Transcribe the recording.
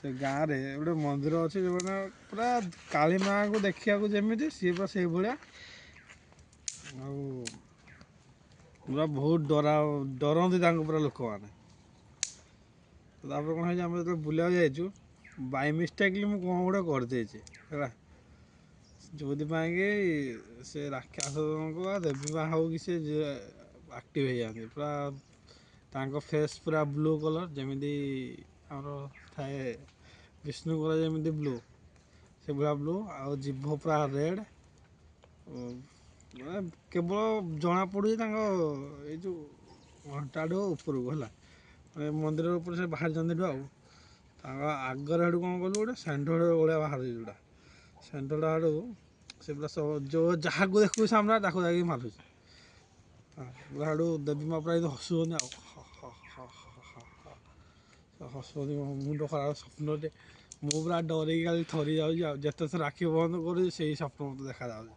से गाँव में गोटे मंदिर अच्छे जो पूरा काली माँ को देखा जमी सी पूरा से भाया पूरा बहुत डरती पूरा लोक मैंने कौन है आम जो बुला जाइचु बाय मिस्टेकली मुझे कौन गोटे करदे है जो से राक्षस देवी माँ हो कि एक्टिव हो जाती पूरा तांको फेस पूरा ब्लू कलर जमी आमर थाए विष्णु कलर जमी ब्लू से भाया ब्लू आ जीभ पूरा रेड केवल जना पड़ू ये जो घंटा उपरको है मंदिर उपर से बाहर जाते आगर हेटू कौन कलु गोटे षेंढ भाया बाहर जोड़ा षेंढटा हेटू से पूरा सब जो जहाँ को देखू सामने ताको जाकि मारूँ पूरा हेटू देवी माँ पूरा हसुँच हसुँच मुंड खराब स्वप्न मु पूरा डर खाली थरी जाऊँ जिते थर आखि बंद कर स्वप्न मत देखा जाऊँ।